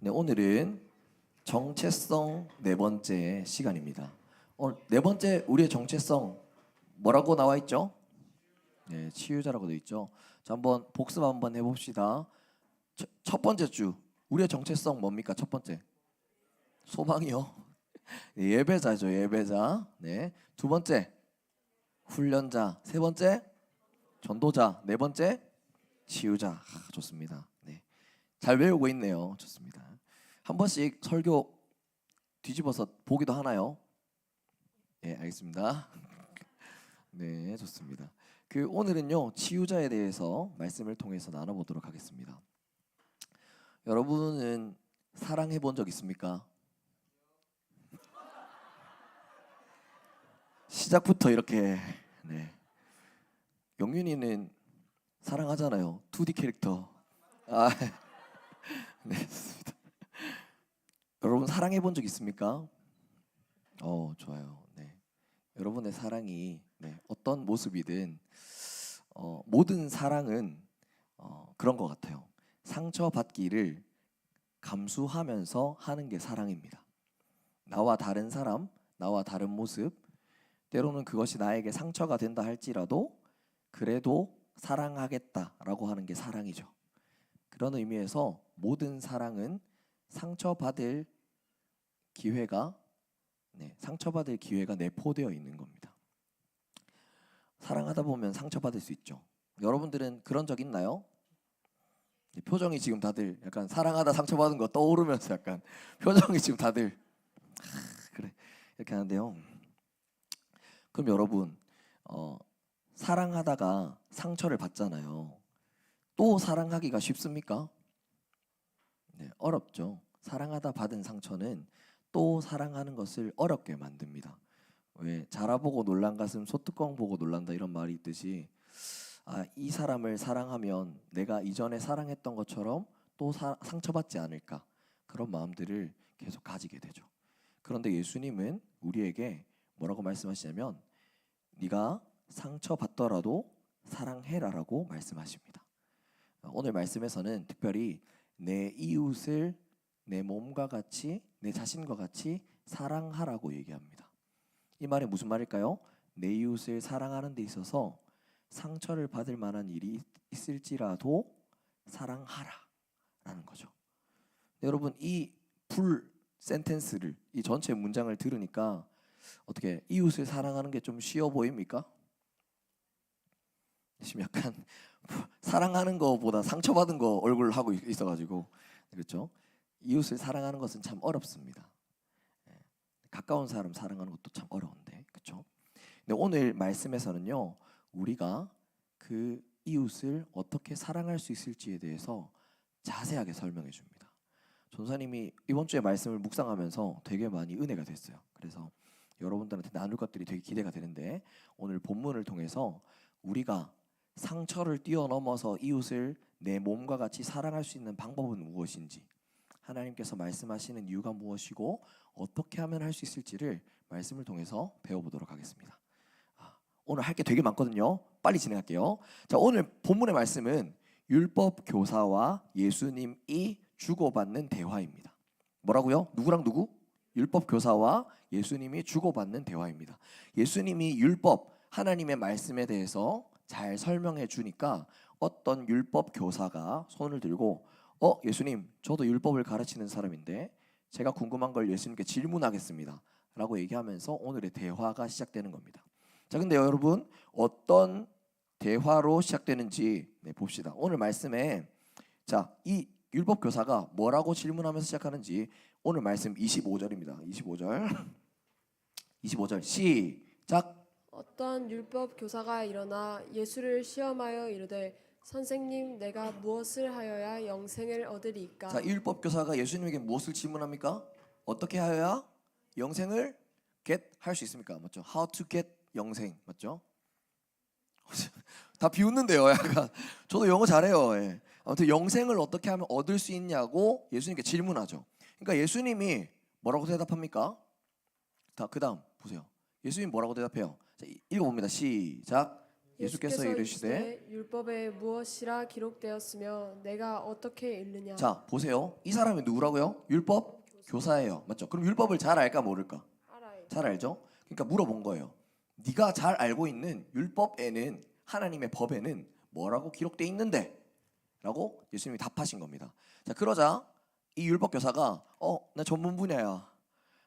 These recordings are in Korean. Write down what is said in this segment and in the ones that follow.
네, 오늘은 정체성 네 번째 시간입니다. 오늘 네 번째 우리의 정체성 뭐라고 나와 있죠? 네, 치유자라고 되어 있죠. 자, 한번 복습 한번 해봅시다. 첫 번째 주 우리의 정체성 뭡니까? 첫 번째 소망이요. 네, 예배자죠, 예배자. 네, 두 번째 훈련자, 세 번째 전도자, 네 번째 치유자. 좋습니다. 네, 잘 외우고 있네요. 좋습니다. 한 번씩 설교 뒤집어서 보기도 하나요? 네, 알겠습니다. 네, 좋습니다. 오늘은요 치유자에 대해서 말씀을 통해서 나눠보도록 하겠습니다. 여러분은 사랑해 본 적 있습니까? 시작부터 이렇게. 네, 영윤이는 사랑하잖아요. 2D 캐릭터. 아, 네, 좋습니다. 여러분 사랑해 본 적 있습니까? 좋아요. 네, 여러분의 사랑이 어떤 모습이든 모든 사랑은 그런 것 같아요. 상처받기를 감수하면서 하는 게 사랑입니다. 나와 다른 사람, 나와 다른 모습, 때로는 그것이 나에게 상처가 된다 할지라도 그래도 사랑하겠다라고 하는 게 사랑이죠. 그런 의미에서 모든 사랑은 상처받을 기회가 상처받을 기회가 내포되어 있는 겁니다. 사랑하다 보면 상처받을 수 있죠. 여러분들은 그런 적 있나요? 표정이 지금 다들 약간 사랑하다 상처받은 거 떠오르면서 약간 표정이 지금 다들 그래 이렇게 하는데요. 그럼 여러분 사랑하다가 상처를 받잖아요. 또 사랑하기가 쉽습니까? 네, 어렵죠. 사랑하다 받은 상처는 또 사랑하는 것을 어렵게 만듭니다. 왜 자라보고 놀란 가슴 소뚜껑 보고 놀란다 이런 말이 있듯이 이 사람을 사랑하면 내가 이전에 사랑했던 것처럼 또 상처받지 않을까 그런 마음들을 계속 가지게 되죠. 그런데 예수님은 우리에게 뭐라고 말씀하시냐면 네가 상처받더라도 사랑해라라고 말씀하십니다. 오늘 말씀에서는 특별히 내 이웃을 내 몸과 같이 내 자신과 같이 사랑하라고 얘기합니다. 이 말이 무슨 말일까요? 내 이웃을 사랑하는 데 있어서 상처를 받을 만한 일이 있을지라도 사랑하라라는 거죠. 여러분 이 풀 센텐스를 이 전체 문장을 들으니까 어떻게 이웃을 사랑하는 게 좀 쉬워 보입니까? 지금 약간 사랑하는 거보다 상처받은 거 얼굴 하고 있어가지고 그렇죠? 이웃을 사랑하는 것은 참 어렵습니다. 가까운 사람 사랑하는 것도 참 어려운데 그렇죠? 근데 오늘 말씀에서는요 우리가 그 이웃을 어떻게 사랑할 수 있을지에 대해서 자세하게 설명해 줍니다. 전사님이 이번 주에 말씀을 묵상하면서 되게 많이 은혜가 됐어요. 그래서 여러분들한테 나눌 것들이 되게 기대가 되는데 오늘 본문을 통해서 우리가 상처를 뛰어넘어서 이웃을 내 몸과 같이 사랑할 수 있는 방법은 무엇인지 하나님께서 말씀하시는 이유가 무엇이고 어떻게 하면 할 수 있을지를 말씀을 통해서 배워보도록 하겠습니다. 오늘 할 게 되게 많거든요. 빨리 진행할게요. 자, 오늘 본문의 말씀은 율법 교사와 예수님이 주고받는 대화입니다. 뭐라고요? 누구랑 누구? 율법 교사와 예수님이 주고받는 대화입니다. 예수님이 율법 하나님의 말씀에 대해서 잘 설명해 주니까 어떤 율법 교사가 손을 들고 예수님 저도 율법을 가르치는 사람인데 제가 궁금한 걸 예수님께 질문하겠습니다 라고 얘기하면서 오늘의 대화가 시작되는 겁니다. 자, 근데 여러분 어떤 대화로 시작되는지 봅시다. 오늘 말씀에 자, 이 율법 교사가 뭐라고 질문하면서 시작하는지 오늘 말씀 25절입니다. 25절 시작. 어떤 율법 교사가 일어나 예수를 시험하여 이르되 선생님 내가 무엇을 하여야 영생을 얻으리이까? 자, 이 율법 교사가 예수님에게 무엇을 질문합니까? 어떻게 하여야 영생을 get 할 수 있습니까? 맞죠? How to get 영생 맞죠? 다 비웃는데요. 약간 저도 영어 잘해요. 예. 아무튼 영생을 어떻게 하면 얻을 수 있냐고 예수님께 질문하죠. 그러니까 예수님이 뭐라고 대답합니까? 그 다음 보세요. 예수님 뭐라고 대답해요? 자, 읽어봅니다. 시작. 예수께서 이르시되 율법에 무엇이라 기록되었으며 내가 어떻게 읽느냐. 자 보세요. 이 사람이 누구라고요? 율법 교사예요. 맞죠? 그럼 율법을 잘 알까 모를까? 알아요. 잘 알죠? 그러니까 물어본 거예요. 네가 잘 알고 있는 율법에는 하나님의 법에는 뭐라고 기록돼 있는데? 라고 예수님이 답하신 겁니다. 자 그러자 이 율법 교사가 나 전문 분야야.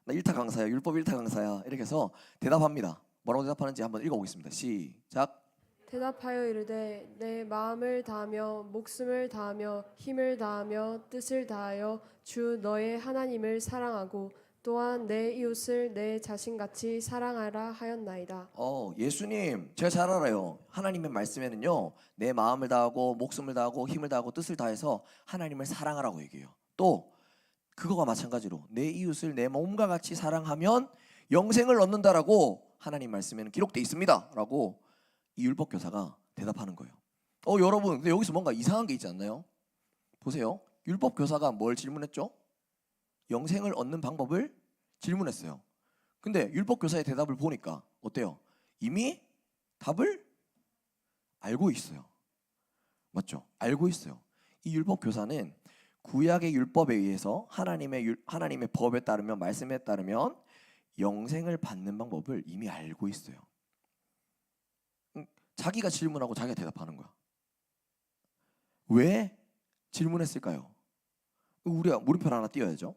나 1타 강사야. 율법 1타 강사야. 이렇게 해서 대답합니다. 뭐라고 대답하는지 한번 읽어보겠습니다. 시작. 대답하여 이르되 내 마음을 다하며 목숨을 다하며 힘을 다하며 뜻을 다하여 주 너의 하나님을 사랑하고 또한 내 이웃을 내 자신같이 사랑하라 하였나이다. 예수님 제가 잘 알아요. 하나님의 말씀에는요 내 마음을 다하고 목숨을 다하고 힘을 다하고 뜻을 다해서 하나님을 사랑하라고 얘기해요. 또 그거가 마찬가지로 내 이웃을 내 몸과 같이 사랑하면 영생을 얻는다라고 하나님 말씀에는 기록돼 있습니다 라고 이 율법 교사가 대답하는 거예요. 여러분 근데 여기서 뭔가 이상한 게 있지 않나요? 보세요. 율법 교사가 뭘 질문했죠? 영생을 얻는 방법을 질문했어요. 근데 율법 교사의 대답을 보니까 어때요? 이미 답을 알고 있어요. 맞죠? 알고 있어요. 이 율법 교사는 구약의 율법에 의해서 하나님의 법에 따르면 말씀에 따르면 영생을 받는 방법을 이미 알고 있어요. 자기가 질문하고 자기가 대답하는 거야. 왜 질문했을까요? 우리가 물음표를 하나 띄워야죠.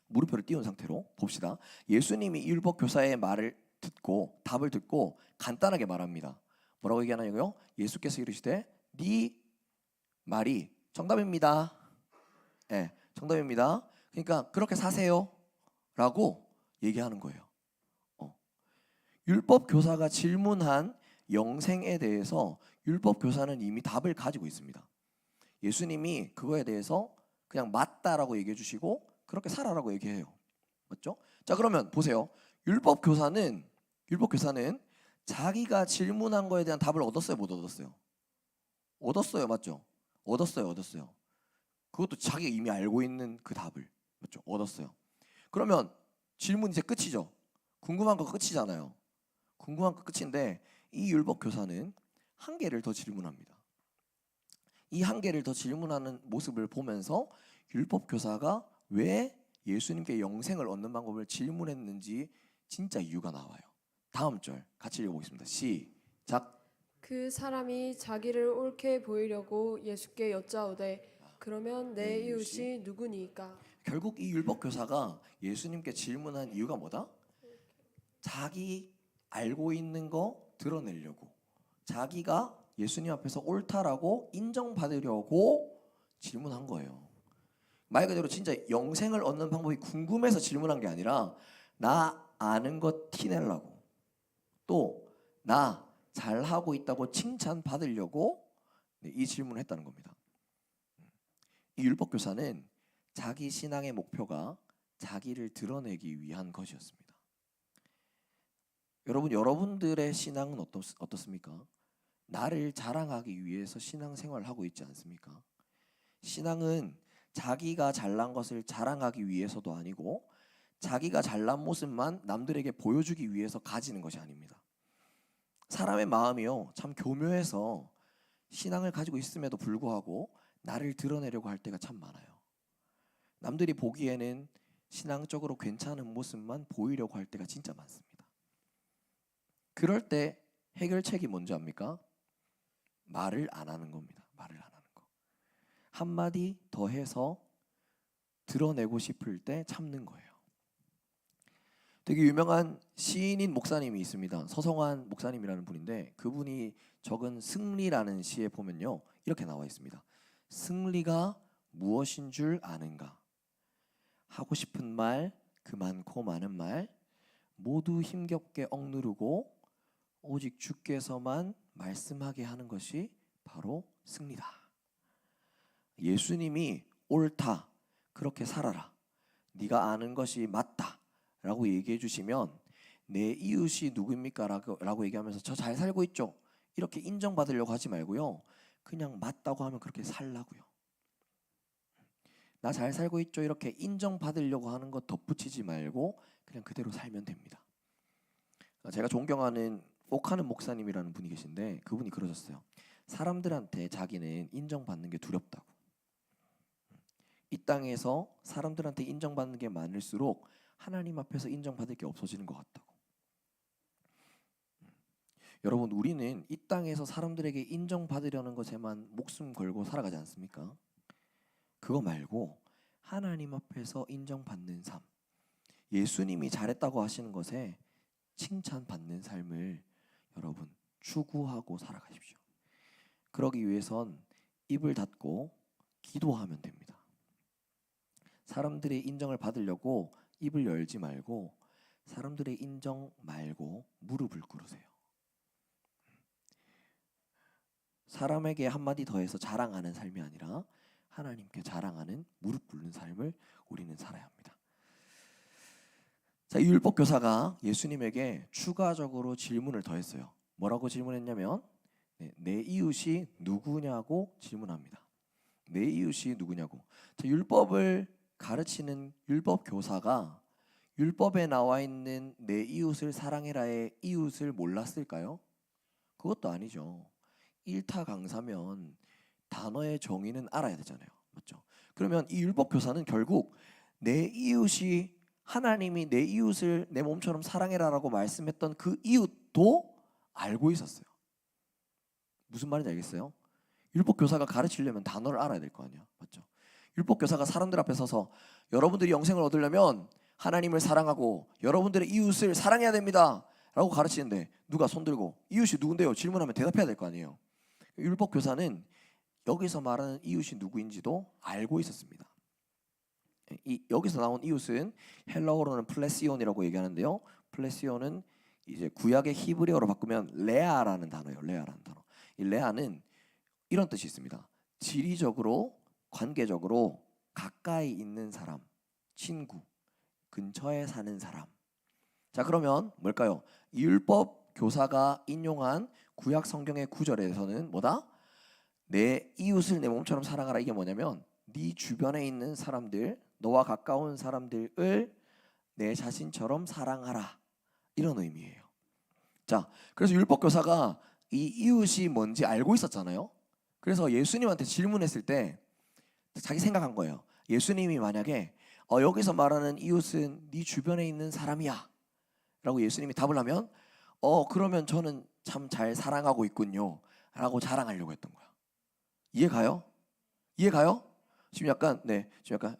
물음표를 띄운 상태로 봅시다. 예수님이 이 율법 교사의 말을 듣고 답을 듣고 간단하게 말합니다. 뭐라고 얘기하냐고요? 예수께서 이르시되 네 말이 정답입니다. 네, 정답입니다. 그러니까 그렇게 사세요 라고 얘기하는 거예요. 율법 교사가 질문한 영생에 대해서 율법 교사는 이미 답을 가지고 있습니다. 예수님이 그거에 대해서 그냥 맞다라고 얘기해 주시고 그렇게 살아라고 얘기해요. 맞죠? 자 그러면 보세요. 율법 교사는 자기가 질문한 거에 대한 답을 얻었어요, 못 얻었어요? 얻었어요, 맞죠? 얻었어요. 그것도 자기가 이미 알고 있는 그 답을, 맞죠? 얻었어요. 그러면 질문 이제 끝이죠. 궁금한 거 끝이잖아요. 궁금한 거 끝인데 이 율법 교사는 한 개를 더 질문합니다. 이 한 개를 더 질문하는 모습을 보면서 율법 교사가 왜 예수님께 영생을 얻는 방법을 질문했는지 진짜 이유가 나와요. 다음 절 같이 읽어보겠습니다. 시작. 그 사람이 자기를 옳게 보이려고 예수께 여짜오되 그러면 내 이웃이 누구니까? 결국 이 율법 교사가 예수님께 질문한 이유가 뭐다? 자기 알고 있는 거 드러내려고, 자기가 예수님 앞에서 옳다라고 인정받으려고 질문한 거예요. 말 그대로 진짜 영생을 얻는 방법이 궁금해서 질문한 게 아니라 나 아는 거 티내려고, 또 나 잘하고 있다고 칭찬받으려고 이 질문을 했다는 겁니다. 이 율법 교사는 자기 신앙의 목표가 자기를 드러내기 위한 것이었습니다. 여러분들의 신앙은 어떻습니까? 나를 자랑하기 위해서 신앙생활을 하고 있지 않습니까? 신앙은 자기가 잘난 것을 자랑하기 위해서도 아니고 자기가 잘난 모습만 남들에게 보여주기 위해서 가지는 것이 아닙니다. 사람의 마음이요 참 교묘해서 신앙을 가지고 있음에도 불구하고 나를 드러내려고 할 때가 참 많아요. 남들이 보기에는 신앙적으로 괜찮은 모습만 보이려고 할 때가 진짜 많습니다. 그럴 때 해결책이 뭔지 압니까? 말을 안 하는 겁니다. 말을 안 하는 거. 한마디 더 해서 드러내고 싶을 때 참는 거예요. 되게 유명한 시인인 목사님이 있습니다. 서성환 목사님이라는 분인데 그분이 적은 승리라는 시에 보면요 이렇게 나와 있습니다. 승리가 무엇인 줄 아는가? 하고 싶은 말, 그 많고 많은 말 모두 힘겹게 억누르고 오직 주께서만 말씀하게 하는 것이 바로 승리다. 예수님이 옳다, 그렇게 살아라, 네가 아는 것이 맞다 라고 얘기해 주시면 내 이웃이 누구입니까? 라고 얘기하면서 저 잘 살고 있죠? 이렇게 인정받으려고 하지 말고요 그냥 맞다고 하면 그렇게 살라고요. 나 잘 살고 있죠? 이렇게 인정받으려고 하는 거 덧붙이지 말고 그냥 그대로 살면 됩니다. 제가 존경하는 오카는 목사님이라는 분이 계신데 그분이 그러셨어요. 사람들한테 자기는 인정받는 게 두렵다고. 이 땅에서 사람들한테 인정받는 게 많을수록 하나님 앞에서 인정받을 게 없어지는 것 같다고. 여러분, 우리는 이 땅에서 사람들에게 인정받으려는 것에만 목숨 걸고 살아가지 않습니까? 그거 말고 하나님 앞에서 인정받는 삶, 예수님이 잘했다고 하시는 것에 칭찬받는 삶을 여러분 추구하고 살아가십시오. 그러기 위해선 입을 닫고 기도하면 됩니다. 사람들의 인정을 받으려고 입을 열지 말고 사람들의 인정 말고 무릎을 꿇으세요. 사람에게 한마디 더해서 자랑하는 삶이 아니라 하나님께 자랑하는 무릎 꿇는 삶을 우리는 살아야 합니다. 자, 이 율법 교사가 예수님에게 추가적으로 질문을 더했어요. 뭐라고 질문했냐면 내 이웃이 누구냐고 질문합니다. 내 이웃이 누구냐고. 자, 율법을 가르치는 율법 교사가 율법에 나와 있는 내 이웃을 사랑해라의 이웃을 몰랐을까요? 그것도 아니죠. 일타강사면 단어의 정의는 알아야 되잖아요. 맞죠? 그러면 이 율법 교사는 결국 내 이웃이 하나님이 내 이웃을 내 몸처럼 사랑해라라고 말씀했던 그 이웃도 알고 있었어요. 무슨 말인지 알겠어요? 율법 교사가 가르치려면 단어를 알아야 될 거 아니야. 맞죠? 율법 교사가 사람들 앞에 서서 여러분들이 영생을 얻으려면 하나님을 사랑하고 여러분들의 이웃을 사랑해야 됩니다 라고 가르치는데 누가 손들고 이웃이 누군데요? 질문하면 대답해야 될 거 아니에요. 율법 교사는 여기서 말하는 이웃이 누구인지도 알고 있었습니다. 여기서 나온 이웃은 헬라어로는 플레시온이라고 얘기하는데요. 플레시온은 이제 구약의 히브리어로 바꾸면 레아라는 단어예요. 레아라는 단어. 이 레아는 이런 뜻이 있습니다. 지리적으로, 관계적으로 가까이 있는 사람, 친구, 근처에 사는 사람. 자, 그러면 뭘까요? 이 율법 교사가 인용한 구약 성경의 구절에서는 뭐다? 내 이웃을 내 몸처럼 사랑하라. 이게 뭐냐면 네 주변에 있는 사람들, 너와 가까운 사람들을 내 자신처럼 사랑하라. 이런 의미예요. 자, 그래서 율법 교사가 이 이웃이 뭔지 알고 있었잖아요. 그래서 예수님한테 질문했을 때 자기 생각한 거예요. 예수님이 만약에 여기서 말하는 이웃은 네 주변에 있는 사람이야 라고 예수님이 답을 하면 그러면 저는 참 잘 사랑하고 있군요 라고 자랑하려고 했던 거야. 이해 가요? 이해 가요? 지금 약간 지금 약간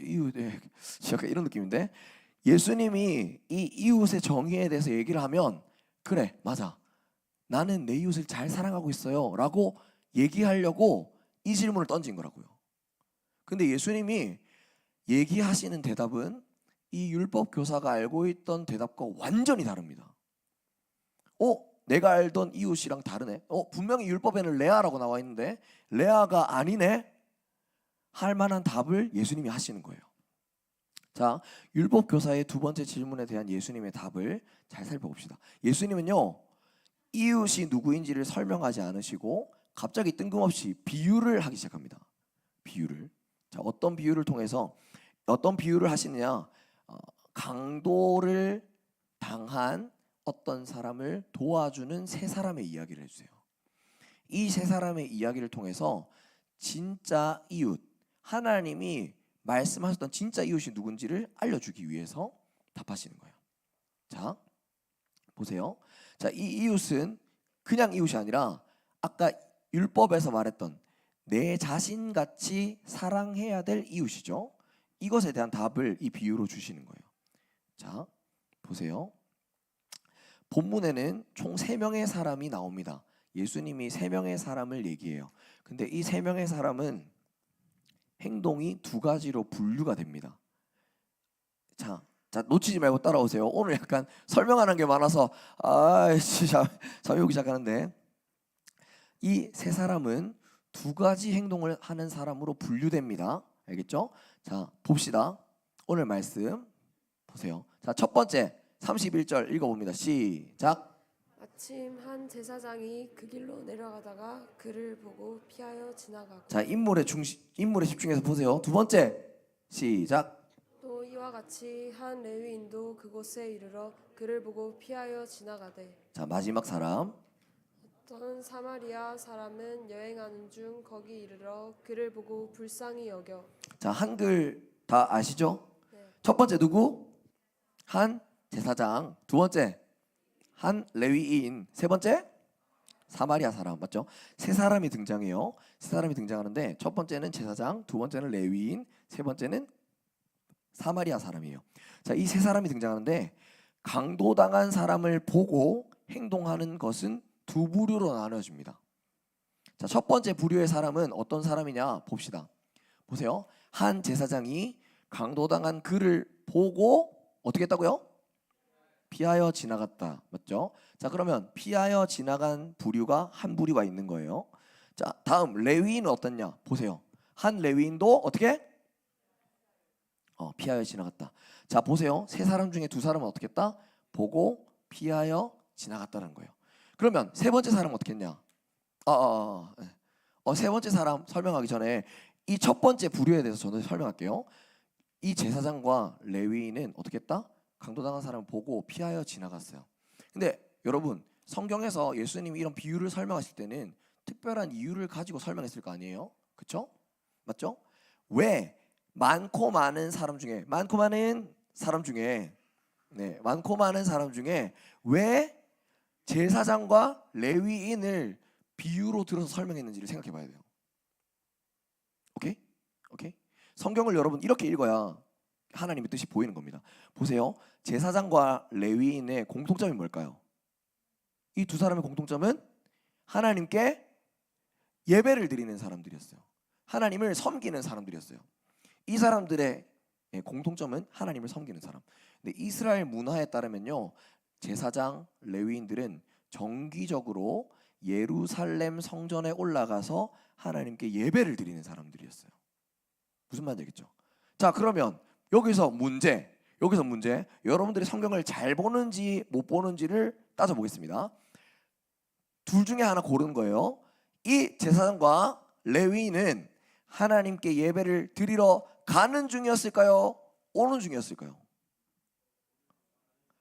이웃 약간 이런 느낌인데 예수님이 이 이웃의 정의에 대해서 얘기를 하면 그래 맞아 나는 내 이웃을 잘 사랑하고 있어요 라고 얘기하려고 이 질문을 던진 거라고요. 근데 예수님이 얘기하시는 대답은 이 율법 교사가 알고 있던 대답과 완전히 다릅니다. 내가 알던 이웃이랑 다르네. 분명히 율법에는 레아라고 나와 있는데 레아가 아니네. 할 만한 답을 예수님이 하시는 거예요. 자, 율법 교사의 두 번째 질문에 대한 예수님의 답을 잘 살펴봅시다. 예수님은요 이웃이 누구인지를 설명하지 않으시고 갑자기 뜬금없이 비유를 하기 시작합니다. 비유를. 자, 어떤 비유를 통해서 어떤 비유를 하시느냐? 강도를 당한 어떤 사람을 도와주는 세 사람의 이야기를 해주세요. 이 세 사람의 이야기를 통해서 진짜 이웃, 하나님이 말씀하셨던 진짜 이웃이 누군지를 알려주기 위해서 답하시는 거예요. 자, 보세요. 자, 이 이웃은 그냥 이웃이 아니라 아까 율법에서 말했던 내 자신같이 사랑해야 될 이웃이죠. 이것에 대한 답을 이 비유로 주시는 거예요. 자, 보세요. 본문에는 총 3명의 사람이 나옵니다. 예수님이 3명의 사람을 얘기해요. 근데 이 3명의 사람은 행동이 두 가지로 분류가 됩니다. 자, 놓치지 말고 따라오세요. 오늘 약간 설명하는 게 많아서 진짜 잠이 오기 시작하는데 이 세 사람은 두 가지 행동을 하는 사람으로 분류됩니다. 알겠죠? 자, 봅시다. 오늘 말씀 보세요. 자, 첫 번째 31절 읽어봅니다. 시작. 아침 한 제사장이 그 길로 내려가다가 그를 보고 피하여 지나가고. 자, 인물에 집중해서 보세요. 두 번째 시작. 또 이와 같이 한 레위인도 그곳에 이르러 그를 보고 피하여 지나가되 자, 마지막 사람. 어떤 사마리아 사람은 여행하는 중 거기 이르러 그를 보고 불쌍히 여겨. 자, 한글 다 아시죠? 네. 첫 번째 누구? 한 제사장. 두 번째 한 레위인. 세 번째 사마리아 사람. 맞죠? 세 사람이 등장해요. 세 사람이 등장하는데 첫 번째는 제사장, 두 번째는 레위인, 세 번째는 사마리아 사람이에요. 자, 이 세 사람이 등장하는데 강도당한 사람을 보고 행동하는 것은 두 부류로 나눠집니다. 자, 첫 번째 부류의 사람은 어떤 사람이냐 봅시다. 보세요. 한 제사장이 강도당한 그를 보고 어떻게 했다고요? 피하여 지나갔다. 맞죠? 자, 그러면 피하여 지나간 부류가 한 부류가 있는 거예요. 자, 다음 레위인은 어떻냐? 보세요. 한 레위인도 어떻게? 피하여 지나갔다. 자, 보세요. 세 사람 중에 두 사람은 어떻게 했다? 보고 피하여 지나갔다는 거예요. 그러면 세 번째 사람은 어떻게 했냐? 세 번째 사람 설명하기 전에 이 첫 번째 부류에 대해서 저는 설명할게요. 이 제사장과 레위인은 어떻게 했다? 강도당한 사람을 보고 피하여 지나갔어요. 근데 여러분, 성경에서 예수님이 이런 비유를 설명하실 때는 특별한 이유를 가지고 설명했을 거 아니에요? 그렇죠? 맞죠? 왜 많고 많은 사람 중에 많고 많은 사람 중에 왜 제사장과 레위인을 비유로 들어서 설명했는지를 생각해 봐야 돼요. 오케이? 성경을 여러분 이렇게 읽어야 하나님의 뜻이 보이는 겁니다. 보세요. 제사장과 레위인의 공통점이 뭘까요? 이 두 사람의 공통점은 하나님께 예배를 드리는 사람들이었어요. 하나님을 섬기는 사람들이었어요. 이 사람들의 공통점은 하나님을 섬기는 사람. 근데 이스라엘 문화에 따르면요, 제사장, 레위인들은 정기적으로 예루살렘 성전에 올라가서 하나님께 예배를 드리는 사람들이었어요. 무슨 말인지 알겠죠? 자, 그러면 여기서 문제. 여러분들이 성경을 잘 보는지 못 보는지를 따져보겠습니다. 둘 중에 하나 고르는 거예요. 이 제사장과 레위인은 하나님께 예배를 드리러 가는 중이었을까요? 오는 중이었을까요?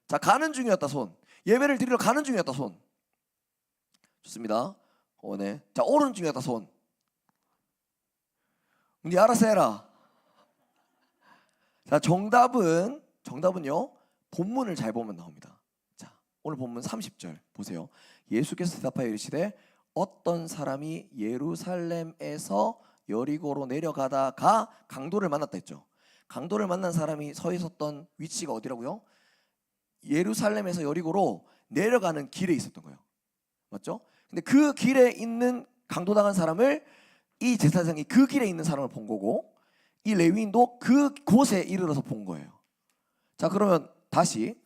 자, 가는 중이었다 손. 예배를 드리러 가는 중이었다 손. 좋습니다. 네. 자, 오는 중이었다 손. 네 알아서 해라. 자, 정답은요. 본문을 잘 보면 나옵니다. 자, 오늘 본문 30절 보세요. 예수께서 대답하여 이르시되 어떤 사람이 예루살렘에서 여리고로 내려가다가 강도를 만났다 했죠. 강도를 만난 사람이 서 있었던 위치가 어디라고요? 예루살렘에서 여리고로 내려가는 길에 있었던 거예요. 맞죠? 근데 그 길에 있는 강도당한 사람을 이 제사장이 그 길에 있는 사람을 본 거고, 이 레위인도 그 곳에 이르러서 본 거예요. 자, 그러면 다시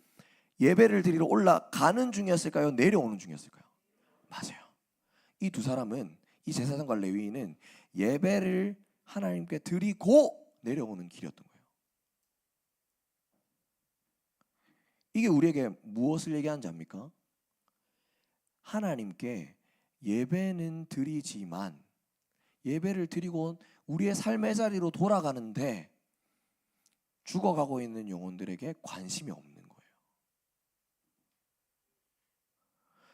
예배를 드리러 올라가는 중이었을까요? 내려오는 중이었을까요? 맞아요. 이 두 사람은, 이 제사장과 레위인은 예배를 하나님께 드리고 내려오는 길이었던 거예요. 이게 우리에게 무엇을 얘기하는지 압니까? 하나님께 예배는 드리지만 예배를 드리고 우리의 삶의 자리로 돌아가는데 죽어가고 있는 영혼들에게 관심이 없는 거예요.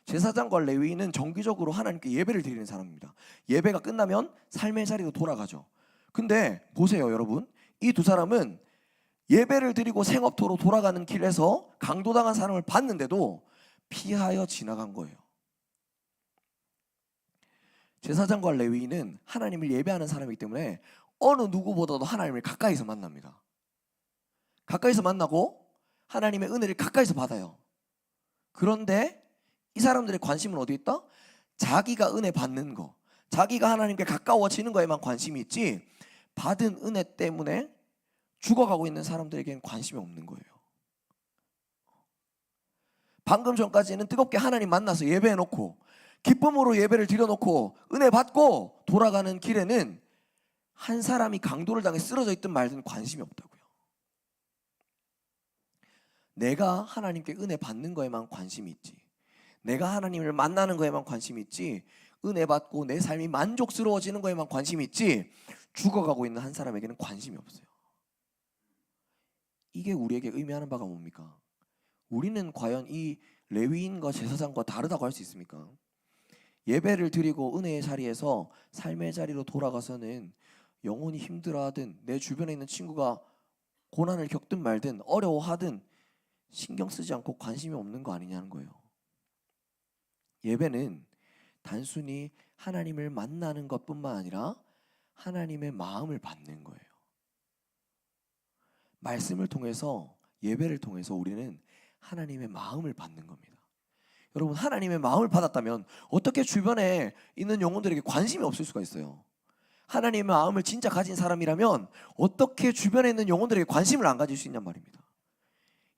제사장과 레위인은 정기적으로 하나님께 예배를 드리는 사람입니다. 예배가 끝나면 삶의 자리로 돌아가죠. 근데 보세요, 여러분. 이 두 사람은 예배를 드리고 생업토로 돌아가는 길에서 강도당한 사람을 봤는데도 피하여 지나간 거예요. 제사장과 레위인은 하나님을 예배하는 사람이기 때문에 어느 누구보다도 하나님을 가까이서 만납니다. 가까이서 만나고 하나님의 은혜를 가까이서 받아요. 그런데 이 사람들의 관심은 어디 있다? 자기가 은혜 받는 거, 자기가 하나님께 가까워지는 거에만 관심이 있지 받은 은혜 때문에 죽어가고 있는 사람들에게는 관심이 없는 거예요. 방금 전까지는 뜨겁게 하나님 만나서 예배해놓고 기쁨으로 예배를 드려놓고 은혜 받고 돌아가는 길에는 한 사람이 강도를 당해 쓰러져 있든 말든 관심이 없다고요. 내가 하나님께 은혜 받는 거에만 관심이 있지, 내가 하나님을 만나는 거에만 관심이 있지, 은혜 받고 내 삶이 만족스러워지는 거에만 관심이 있지 죽어가고 있는 한 사람에게는 관심이 없어요. 이게 우리에게 의미하는 바가 뭡니까? 우리는 과연 이 레위인과 제사장과 다르다고 할 수 있습니까? 예배를 드리고 은혜의 자리에서 삶의 자리로 돌아가서는 영혼이 힘들어하든 내 주변에 있는 친구가 고난을 겪든 말든 어려워하든 신경 쓰지 않고 관심이 없는 거 아니냐는 거예요. 예배는 단순히 하나님을 만나는 것뿐만 아니라 하나님의 마음을 받는 거예요. 말씀을 통해서, 예배를 통해서 우리는 하나님의 마음을 받는 겁니다. 여러분, 하나님의 마음을 받았다면 어떻게 주변에 있는 영혼들에게 관심이 없을 수가 있어요? 하나님의 마음을 진짜 가진 사람이라면 어떻게 주변에 있는 영혼들에게 관심을 안 가질 수 있냔 말입니다.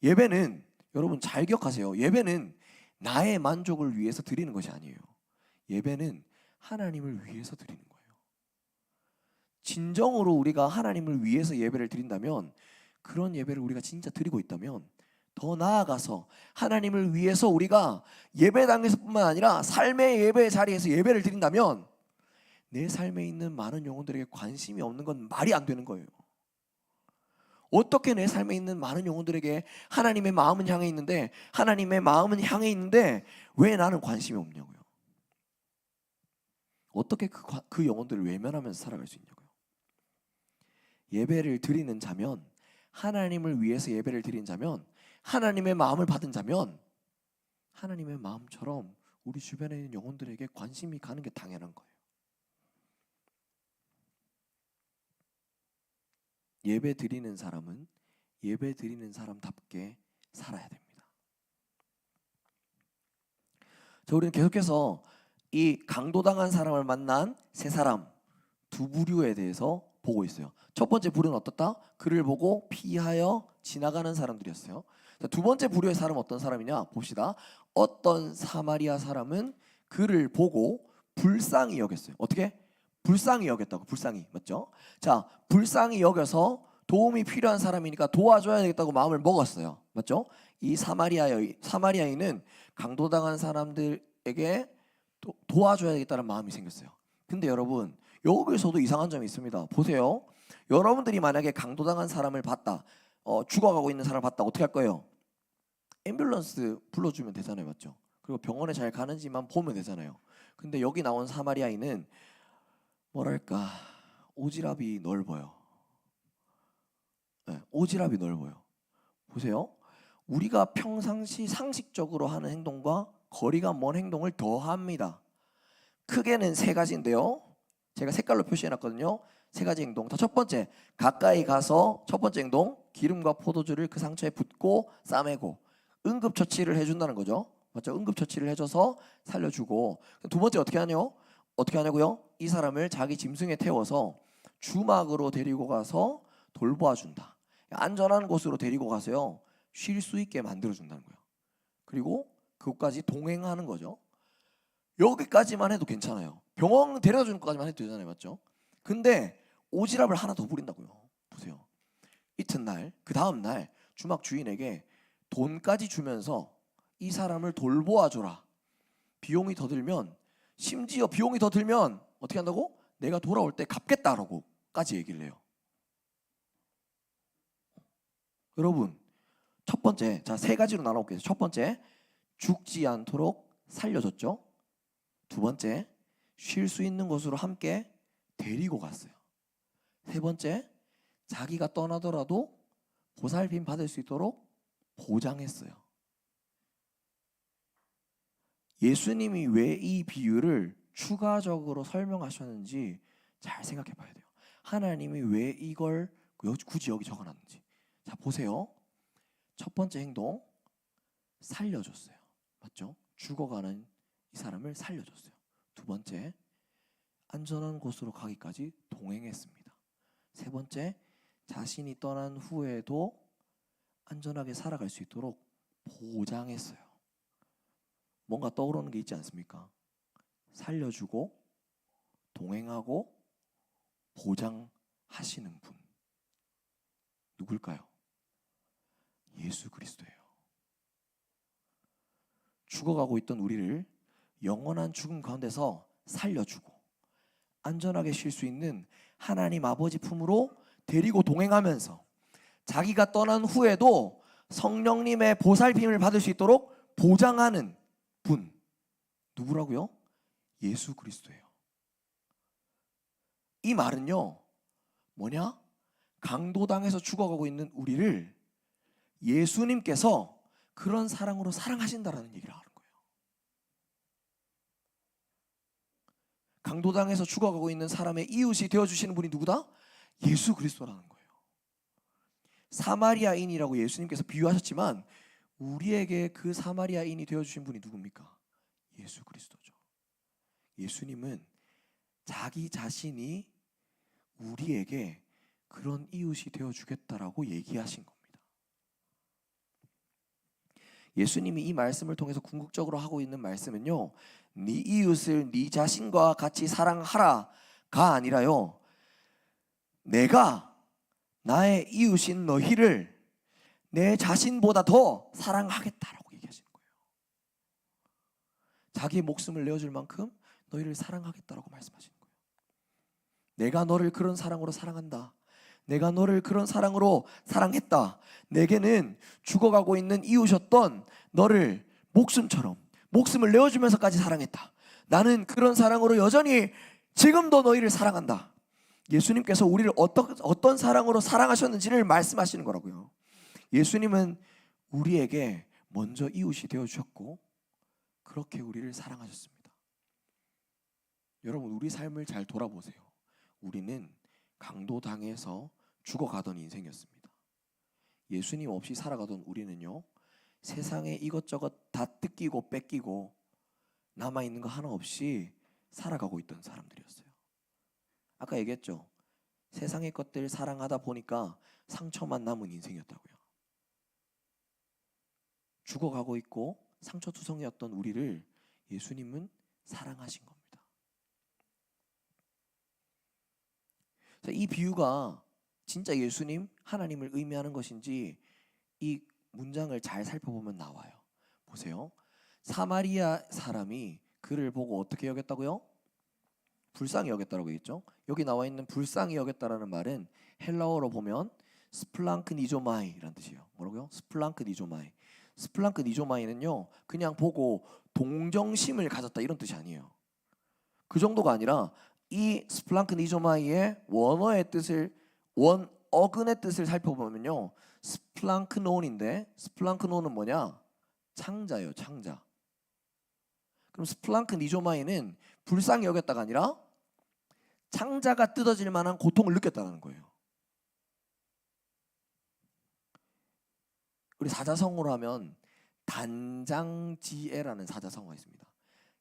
예배는, 여러분 잘 기억하세요. 예배는 나의 만족을 위해서 드리는 것이 아니에요. 예배는 하나님을 위해서 드리는 거예요. 진정으로 우리가 하나님을 위해서 예배를 드린다면, 그런 예배를 우리가 진짜 드리고 있다면, 더 나아가서 하나님을 위해서 우리가 예배당에서뿐만 아니라 삶의 예배 자리에서 예배를 드린다면 내 삶에 있는 많은 영혼들에게 관심이 없는 건 말이 안 되는 거예요. 어떻게 내 삶에 있는 많은 영혼들에게 하나님의 마음은 향해 있는데, 하나님의 마음은 향해 있는데 왜 나는 관심이 없냐고요. 어떻게 그 영혼들을 외면하면서 살아갈 수 있냐고요. 예배를 드리는 자면, 하나님을 위해서 예배를 드린 자면, 하나님의 마음을 받은 자면 하나님의 마음처럼 우리 주변에 있는 영혼들에게 관심이 가는 게 당연한 거예요. 예배 드리는 사람은 예배 드리는 사람답게 살아야 됩니다. 자, 우리는 계속해서 이 강도당한 사람을 만난 세 사람, 두 부류에 대해서 보고 있어요. 첫 번째 부류는 어떻다? 그를 보고 피하여 지나가는 사람들이었어요. 자, 두 번째 부류의 사람은 어떤 사람이냐 봅시다. 어떤 사마리아 사람은 그를 보고 불쌍히 여겼어요. 어떻게? 불쌍히 여겼다고. 불쌍히, 맞죠? 자, 불쌍히 여겨서 도움이 필요한 사람이니까 도와줘야 되겠다고 마음을 먹었어요. 맞죠? 이 사마리아인은 강도당한 사람들에게 도와줘야 되겠다는 마음이 생겼어요. 근데 여러분, 여기서도 이상한 점이 있습니다. 보세요. 여러분들이 만약에 강도당한 사람을 봤다, 죽어가고 있는 사람을 봤다, 어떻게 할 거예요? 앰뷸런스 불러주면 되잖아요. 맞죠? 그리고 병원에 잘 가는지만 보면 되잖아요. 근데 여기 나온 사마리아인은 뭐랄까, 오지랖이 넓어요. 네, 오지랖이 넓어요. 보세요. 우리가 평상시 상식적으로 하는 행동과 거리가 먼 행동을 더 합니다. 크게는 세 가지인데요. 제가 색깔로 표시해놨거든요. 세 가지 행동. 첫 번째, 가까이 가서 첫 번째 행동, 기름과 포도주를 그 상처에 붓고 싸매고 응급처치를 해준다는 거죠. 맞죠? 응급처치를 해줘서 살려주고. 두 번째 어떻게 하냐고요? 이 사람을 자기 짐승에 태워서 주막으로 데리고 가서 돌보아준다. 안전한 곳으로 데리고 가서요, 쉴 수 있게 만들어준다는 거예요. 그리고 그것까지 동행하는 거죠. 여기까지만 해도 괜찮아요. 병원 데려다 주는 것까지만 해도 되잖아요. 맞죠? 근데 오지랖을 하나 더 부린다고요. 보세요. 이튿날, 그 다음날 주막 주인에게 돈까지 주면서 이 사람을 돌보아줘라. 비용이 더 들면, 심지어 비용이 더 들면 어떻게 한다고? 내가 돌아올 때 갚겠다라고까지 얘기를 해요. 여러분, 첫 번째, 자, 세 가지로 나눠볼게요. 첫 번째, 죽지 않도록 살려줬죠. 두 번째, 쉴 수 있는 곳으로 함께 데리고 갔어요. 세 번째, 자기가 떠나더라도 보살핌 받을 수 있도록 보장했어요. 예수님이 왜 이 비유를 추가적으로 설명하셨는지 잘 생각해 봐야 돼요. 하나님이 왜 이걸 굳이 여기 적어놨는지. 자, 보세요. 첫 번째 행동, 살려줬어요. 맞죠? 죽어가는 이 사람을 살려줬어요. 두 번째, 안전한 곳으로 가기까지 동행했습니다. 세 번째, 자신이 떠난 후에도 안전하게 살아갈 수 있도록 보장했어요. 뭔가 떠오르는 게 있지 않습니까? 살려주고 동행하고 보장하시는 분, 누굴까요? 예수 그리스도예요. 죽어가고 있던 우리를 영원한 죽음 가운데서 살려주고 안전하게 쉴 수 있는 하나님 아버지 품으로 데리고 동행하면서 자기가 떠난 후에도 성령님의 보살핌을 받을 수 있도록 보장하는 분, 누구라고요? 예수 그리스도예요. 이 말은요, 뭐냐? 강도당해서 죽어가고 있는 우리를 예수님께서 그런 사랑으로 사랑하신다라는 얘기를 하는 거예요. 강도당해서 죽어가고 있는 사람의 이웃이 되어주시는 분이 누구다? 예수 그리스도라는 거예요. 사마리아인이라고 예수님께서 비유하셨지만 우리에게 그 사마리아인이 되어주신 분이 누굽니까? 예수 그리스도죠. 예수님은 자기 자신이 우리에게 그런 이웃이 되어주겠다라고 얘기하신 겁니다. 예수님이 이 말씀을 통해서 궁극적으로 하고 있는 말씀은요, 네 이웃을 네 자신과 같이 사랑하라가 아니라요, 내가 나의 이웃인 너희를 내 자신보다 더 사랑하겠다라고 얘기하시는 거예요. 자기의 목숨을 내어줄 만큼 너희를 사랑하겠다라고 말씀하시는 거예요. 내가 너를 그런 사랑으로 사랑한다. 내가 너를 그런 사랑으로 사랑했다. 내게는 죽어가고 있는 이웃이었던 너를 목숨처럼 목숨을 내어주면서까지 사랑했다. 나는 그런 사랑으로 여전히 지금도 너희를 사랑한다. 예수님께서 우리를 어떤 사랑으로 사랑하셨는지를 말씀하시는 거라고요. 예수님은 우리에게 먼저 이웃이 되어주셨고 그렇게 우리를 사랑하셨습니다. 여러분, 우리 삶을 잘 돌아보세요. 우리는 강도당해서 죽어가던 인생이었습니다. 예수님 없이 살아가던 우리는요, 세상에 이것저것 다 뜯기고 뺏기고 남아있는 거 하나 없이 살아가고 있던 사람들이었어요. 아까 얘기했죠. 세상의 것들 사랑하다 보니까 상처만 남은 인생이었다고요. 죽어가고 있고 상처투성이었던 우리를 예수님은 사랑하신 겁니다. 이 비유가 진짜 예수님, 하나님을 의미하는 것인지 이 문장을 잘 살펴보면 나와요. 보세요. 사마리아 사람이 그를 보고 어떻게 여겼다고요? 불쌍히 여겼다라고 했죠. 여기 나와 있는 불쌍히 여겼다라는 말은 헬라어로 보면 스플랑크니조마이라는 뜻이에요. 뭐라고요? 스플랑크니조마이. 스플랑크니조마이는요, 그냥 보고 동정심을 가졌다 이런 뜻이 아니에요. 그 정도가 아니라 이 스플랑크니조마이의 원어의 뜻을, 원어근의 뜻을 살펴보면요, 스플랑크논인데 스플랑크논은 뭐냐? 창자예요, 창자. 그럼 스플랑크니조마이는 불쌍히 여겼다가 아니라 창자가 뜯어질 만한 고통을 느꼈다는 거예요. 우리 사자성어로 하면 단장지애라는 사자성어가 있습니다.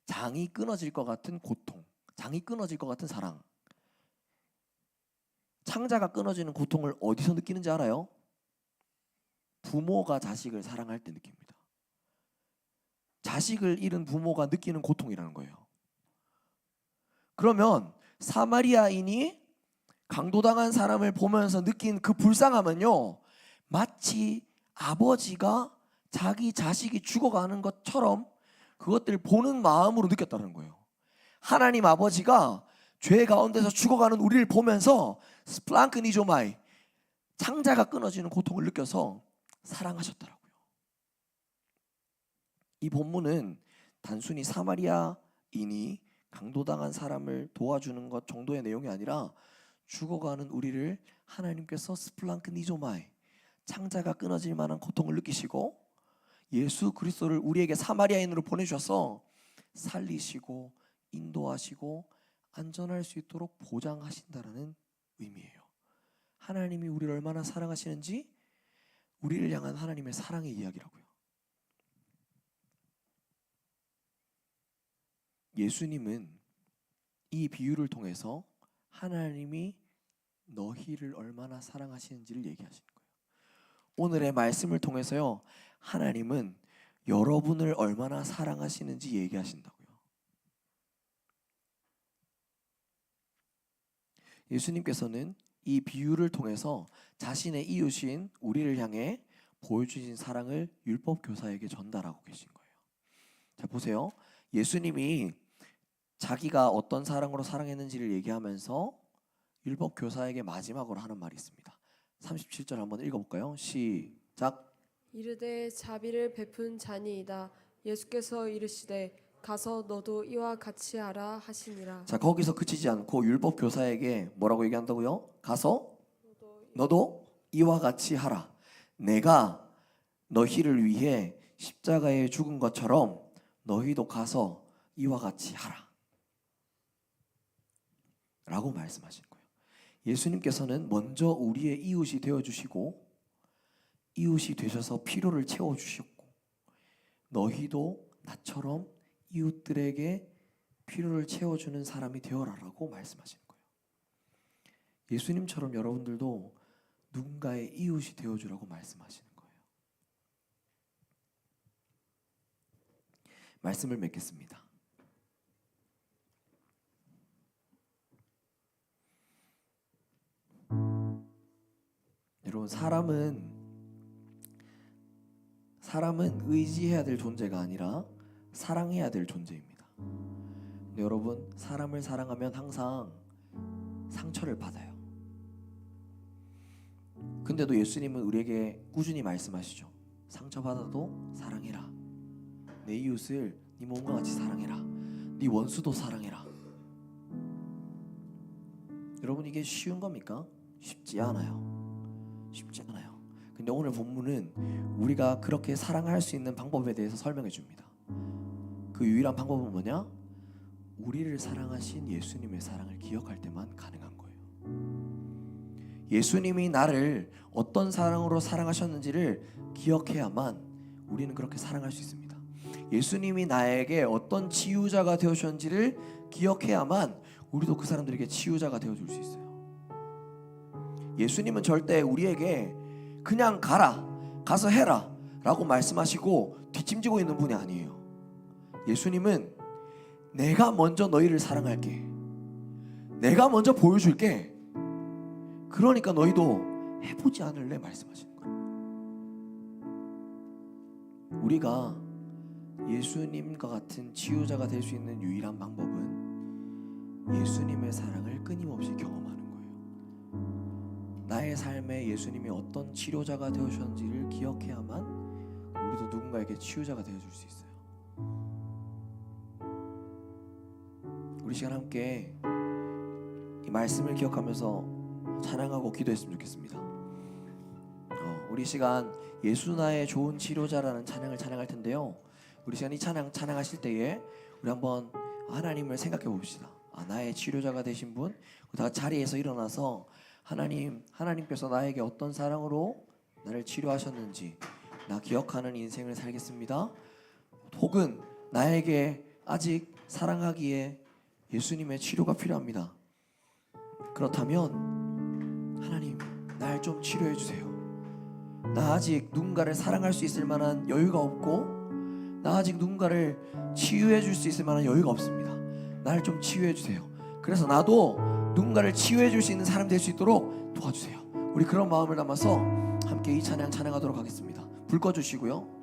장이 끊어질 것 같은 고통, 장이 끊어질 것 같은 사랑. 창자가 끊어지는 고통을 어디서 느끼는지 알아요? 부모가 자식을 사랑할 때 느낍니다. 자식을 잃은 부모가 느끼는 고통이라는 거예요. 그러면 사마리아인이 강도당한 사람을 보면서 느낀 그 불쌍함은요, 마치 아버지가 자기 자식이 죽어가는 것처럼 그것들을 보는 마음으로 느꼈다는 거예요. 하나님 아버지가 죄 가운데서 죽어가는 우리를 보면서 스플랑크니조마이, 창자가 끊어지는 고통을 느껴서 사랑하셨더라고요. 이 본문은 단순히 사마리아인이 강도당한 사람을 도와주는 것 정도의 내용이 아니라 죽어가는 우리를 하나님께서 스플랑크니조마이, 창자가 끊어질 만한 고통을 느끼시고 예수 그리스도를 우리에게 사마리아인으로 보내주셔서 살리시고 인도하시고 안전할 수 있도록 보장하신다라는 의미예요. 하나님이 우리를 얼마나 사랑하시는지 우리를 향한 하나님의 사랑의 이야기라고요. 예수님은 이 비유를 통해서 하나님이 너희를 얼마나 사랑하시는지를 얘기하시는 거예요. 오늘의 말씀을 통해서요, 하나님은 여러분을 얼마나 사랑하시는지 얘기하신다고요. 예수님께서는 이 비유를 통해서 자신의 이웃인 우리를 향해 보여주신 사랑을 율법 교사에게 전달하고 계신 거예요. 자, 보세요. 예수님이 자기가 어떤 사랑으로 사랑했는지를 얘기하면서 율법 교사에게 마지막으로 하는 말이 있습니다. 37절 한번 읽어볼까요? 시작. 이르되 자비를 베푼 자니이다. 예수께서 이르시되 가서 너도 이와 같이 하라 하시니라. 자, 거기서 그치지 않고 율법 교사에게 뭐라고 얘기한다고요? 가서 너도 이와 같이 하라. 내가 너희를 위해 십자가에 죽은 것처럼 너희도 가서 이와 같이 하라 라고 말씀하시는 거예요. 예수님께서는 먼저 우리의 이웃이 되어주시고 이웃이 되셔서 필요를 채워주셨고 너희도 나처럼 이웃들에게 필요를 채워주는 사람이 되어라라고 말씀하시는 거예요. 예수님처럼 여러분들도 누군가의 이웃이 되어주라고 말씀하시는 거예요. 말씀을 맺겠습니다. 여러분, 사람은 의지해야 될 존재가 아니라 사랑해야 될 존재입니다. 근데 여러분, 사람을 사랑하면 항상 상처를 받아요. 근데도 예수님은 우리에게 꾸준히 말씀하시죠. 상처받아도 사랑해라. 내 이웃을 네 몸과 같이 사랑해라. 네 원수도 사랑해라. 여러분, 이게 쉬운 겁니까? 쉽지 않아요. 쉽지 않아요. 근데 오늘 본문은 우리가 그렇게 사랑할 수 있는 방법에 대해서 설명해 줍니다. 그 유일한 방법은 뭐냐? 우리를 사랑하신 예수님의 사랑을 기억할 때만 가능한 거예요. 예수님이 나를 어떤 사랑으로 사랑하셨는지를 기억해야만 우리는 그렇게 사랑할 수 있습니다. 예수님이 나에게 어떤 치유자가 되어주셨는지를 기억해야만 우리도 그 사람들에게 치유자가 되어줄 수 있어요. 예수님은 절대 우리에게 그냥 가서 해라 라고 말씀하시고 뒷짐지고 있는 분이 아니에요. 예수님은 내가 먼저 너희를 사랑할게. 내가 먼저 보여줄게. 그러니까 너희도 해보지 않을래 말씀하시는 거예요. 우리가 예수님과 같은 치유자가 될 수 있는 유일한 방법은 예수님의 사랑을 끊임없이 경험하는 거예요. 나의 삶에 예수님이 어떤 치료자가 되어주셨는지를 기억해야만 우리도 누군가에게 치유자가 되어줄 수 있어요. 우리 시간 함께 이 말씀을 기억하면서 찬양하고 기도했으면 좋겠습니다. 우리 시간 예수 나의 좋은 치료자라는 찬양을 찬양할 텐데요. 우리 시간 이 찬양하실 때에 우리 한번 하나님을 생각해 봅시다. 나의 치료자가 되신 분, 다 자리에서 일어나서 하나님께서 나에게 어떤 사랑으로 나를 치료하셨는지 나 기억하는 인생을 살겠습니다. 혹은 나에게 아직 사랑하기에 예수님의 치료가 필요합니다. 그렇다면 하나님, 날 좀 치료해 주세요. 나 아직 누군가를 사랑할 수 있을 만한 여유가 없고 나 아직 누군가를 치유해 줄 수 있을 만한 여유가 없습니다. 날 좀 치유해 주세요. 그래서 나도 누군가를 치유해 줄 수 있는 사람 될 수 있도록 도와주세요. 우리 그런 마음을 담아서 함께 이 찬양하도록 하겠습니다. 불 꺼주시고요.